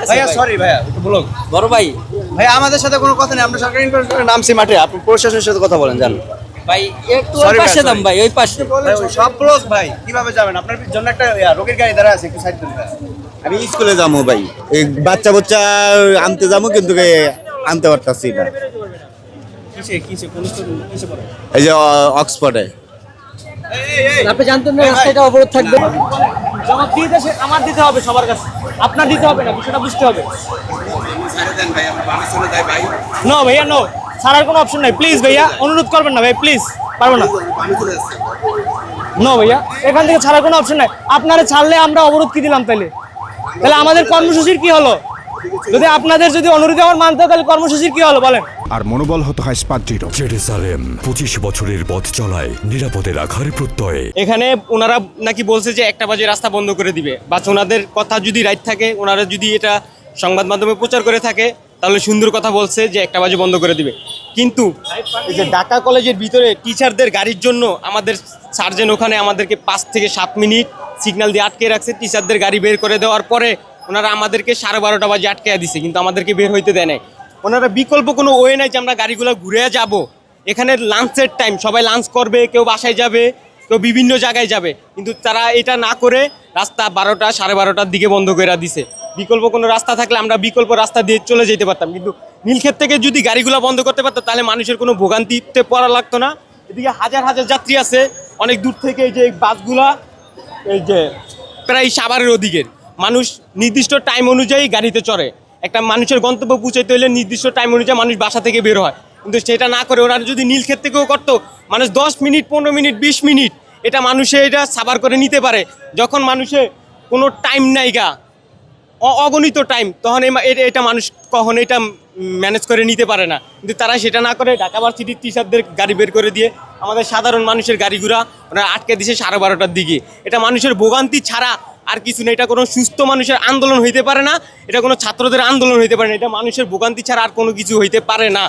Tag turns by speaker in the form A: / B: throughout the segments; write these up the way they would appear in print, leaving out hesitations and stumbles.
A: ভাইয়া সরি ভাইয়া একটু বলো
B: বড় ভাই
A: ভাইয়া আমাদের সাথে কোনো কথা নেই আমরা সরকারি ইনফরমেশনে নামছি মাঠে আপনি প্রশাসনের সাথে কথা বলেন জান
B: ভাই একটু ওই
A: Sorry
B: পাশে
A: ভাই,
B: দাম
A: sorry.
B: ভাই ওই পাশে
A: ভাই, ওই সব ব্লক ভাই কিভাবে যাবেন আপনার জন্য একটা রোগীর গাড়ি দাঁড়া আছে একটু সাইড করুন ভাই।
C: আমি স্কুলে যাবো ভাই এই বাচ্চা বাচ্চা আনতে যাবো কিন্তু আনতে পারতাছি না
A: কিসে কিসে কোন কিসে পড়ে
C: এই যে অক্সফোর্ডে
B: আপনি জানতেন না রাস্তাটা অবরোধ থাকবে
D: জবাব দিতে আমার দিতে হবে সবার কাছে আপনার দিতে হবে না বিষয়টা বুঝতে হবে নো ভাইয়া নো ছাড়ার কোনো অপশন নাই প্লিজ ভাইয়া অনুরোধ করবেন না ভাই প্লিজ পারবো না নো ভাইয়া এখান থেকে ছাড়ার কোনো অপশন নাই আপনারা ছাড়লে আমরা অবরোধ কি দিলাম তাহলে আমাদের কর্মসূচির কি হলো যদি আপনাদের যদি অনুরোধ আমার মানতে হয় তাহলে কর্মসূচির কি হলো বলেন
E: আর মনোবল হতে হয় স্পার্জিত
F: জেরুজালেম 25 বছরের পথ চলায় নিরাপদে রাখার প্রত্যয়ে
D: এখানে ওনারা নাকি বলছে যে 1টা বাজে রাস্তা বন্ধ করে দিবে বা ওনাদের কথা যদি রাইট থাকে ওনারা যদি এটা সংবাদ মাধ্যমে প্রচার করে থাকে তাহলে সুন্দর কথা বলছে যে 1টা বাজে বন্ধ করে দিবে কিন্তু এই যে ঢাকা কলেজের ভিতরে টিচারদের গাড়ির জন্য আমাদের সার্জেন ওখানে আমাদেরকে 5 থেকে 7 মিনিট সিগন্যাল দিয়ে আটকে রাখছে টিচারদের গাড়ি বের করে দেওয়ার পরে ওনারা আমাদেরকে 12:30 বাজে আটকে দিছে কিন্তু আমাদেরকে বের হইতে দেয় নাই ওনারা বিকল্প কোনো ওয়ে নাই যে আমরা গাড়িগুলো ঘুরে যাব এখানে লাঞ্চের টাইম সবাই লাঞ্চ করবে কেউ বাসায় যাবে কেউ বিভিন্ন জায়গায় যাবে কিন্তু তারা এটা না করে রাস্তা 12টা 12:30টার দিকে বন্ধ করে দিছে বিকল্প কোনো রাস্তা থাকলে আমরা বিকল্প রাস্তা দিয়ে চলে যেতে পারতাম কিন্তু নীলক্ষেত থেকে যদি গাড়িগুলো বন্ধ করতে পারতো তাহলে মানুষের কোনো ভোগান্তিতে পড়া লাগতো না এদিকে হাজার হাজার যাত্রী আছে অনেক দূর থেকে এই যে বাসগুলা এই যে প্রায় সাভারের ওদিকের মানুষ নির্দিষ্ট টাইম অনুযায়ী গাড়িতে চড়ে একটা মানুষের গন্তব্য পৌঁছাইতে হলে নির্দিষ্ট টাইম অনুযায়ী মানুষ বাসা থেকে বের হয় কিন্তু সেটা না করে ওরা যদি নীলক্ষেত থেকেও করতো মানুষ 10 মিনিট 15 মিনিট 20 মিনিট এটা মানুষে এটা সাভার করে নিতে পারে যখন মানুষে কোনো টাইম নাই গা অগণিত টাইম তখন এটা মানুষ কখন এটা ম্যানেজ করে নিতে পারে না কিন্তু তারা সেটা না করে ঢাকা ভার্সিটির টিচারদের গাড়ি বের করে দিয়ে আমাদের সাধারণ মানুষের গাড়িগুলা ওরা আটকে দিছে 12:30টার দিকে এটা মানুষের ভোগান্তি ছাড়া আর কিছু না এটা কোনো সুস্থ মানুষের আন্দোলন হইতে পারে না এটা কোনো ছাত্রদের আন্দোলন হইতে পারে না এটা মানুষের ভোগান্তি ছাড়া আর কোনো কিছু হইতে পারে না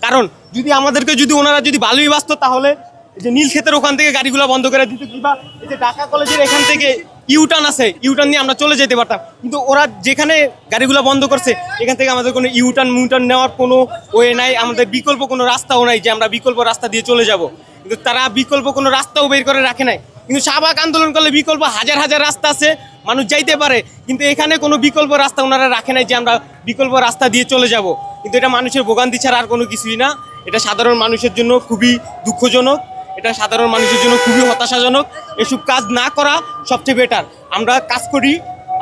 D: কারণ যদি আমাদেরকে যদি ওনারা যদি ভালোই বাসত তাহলে এই যে নীলক্ষেতের ওখান থেকে গাড়িগুলো বন্ধ করে দিত কিংবা এই যে ঢাকা কলেজের এখান থেকে ইউটার্ন আছে ইউটার্ন নিয়ে আমরা চলে যেতে পারতাম কিন্তু ওরা যেখানে গাড়িগুলো বন্ধ করছে এখান থেকে আমাদের কোনো ইউটার্ন নেওয়ার কোনো ওয়ে নাই আমাদের বিকল্প কোনো রাস্তাও নাই যে আমরা বিকল্প রাস্তা দিয়ে চলে যাব কিন্তু তারা বিকল্প কোনো রাস্তাও বের করে রাখে নাই কিন্তু শাহবাগ আন্দোলন করলে বিকল্প হাজার হাজার রাস্তা আছে মানুষ যাইতে পারে কিন্তু এখানে কোনো বিকল্প রাস্তা ওনারা রাখে নাই যে আমরা বিকল্প রাস্তা দিয়ে চলে যাব কিন্তু এটা মানুষের ভোগান্তি ছাড়া আর কোনো কিছুই না এটা সাধারণ মানুষের জন্য খুবই দুঃখজনক এটা সাধারণ মানুষের জন্য খুবই হতাশাজনক এসব কাজ না করা সবচেয়ে বেটার আমরা কাজ করি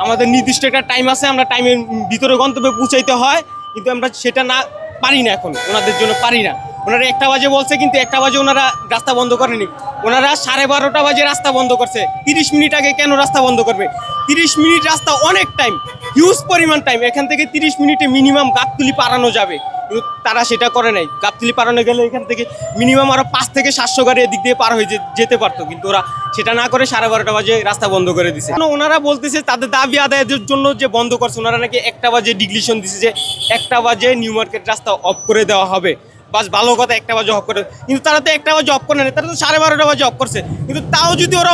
D: আমাদের নির্দিষ্ট একটা টাইম আছে আমরা টাইমের ভিতরে গন্তব্যে পৌঁছাইতে হয় কিন্তু আমরা সেটা না পারি না এখন ওনাদের জন্য পারি না ওনারা 1টা বাজে বলছে কিন্তু 1টা বাজে ওনারা রাস্তা বন্ধ করেনি ওনারা 12:30 বাজে রাস্তা বন্ধ করছে 30 মিনিট আগে কেন রাস্তা বন্ধ করবে 30 মিনিট রাস্তা অনেক টাইম হিউজ পরিমাণ টাইম এখান থেকে 30 মিনিটে মিনিমাম গাবতলী পারানো যাবে কিন্তু তারা সেটা করে নাই গাবতলী পারানো গেলে এখান থেকে মিনিমাম আরও 5 থেকে 700 গাড়ি এদিক দিয়ে পার হয়ে যেতে পারতো কিন্তু ওরা সেটা না করে 12:30 বাজে রাস্তা বন্ধ করে দিছে ওনারা বলতেছে তাদের দাবি আদায়ের জন্য যে বন্ধ করছে ওনারা নাকি 1টা বাজে ডিক্লিশন দিছে যে 1টা বাজে নিউ মার্কেট রাস্তা অফ করে দেওয়া হবে বাস ভালো কথা 1টা বাজে অফ করে কিন্তু তারা তো 1টা বাজে অফ করে না তারা তো 12:30 বাজে অফ করছে কিন্তু তাও যদি ওরা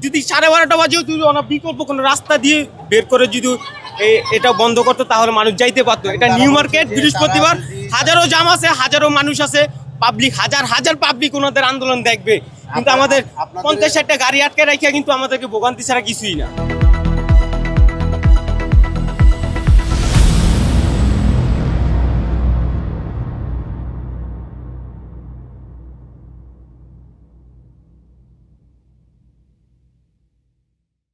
D: যদি 12:30 বাজেও যদি ওরা বিকল্প কোনো রাস্তা দিয়ে বের করে যদি এটা বন্ধ করতো তাহলে মানুষ যাইতে পারতো এটা নিউ মার্কেট বৃহস্পতিবার হাজারো জাম আছে হাজারো মানুষ আছে পাবলিক হাজার হাজার পাবলিক ওনাদের আন্দোলন দেখবে কিন্তু আমাদের 50-60টা গাড়ি আটকে রাখিয়া কিন্তু আমাদেরকে ভোগান্তি ছাড়া কিছুই না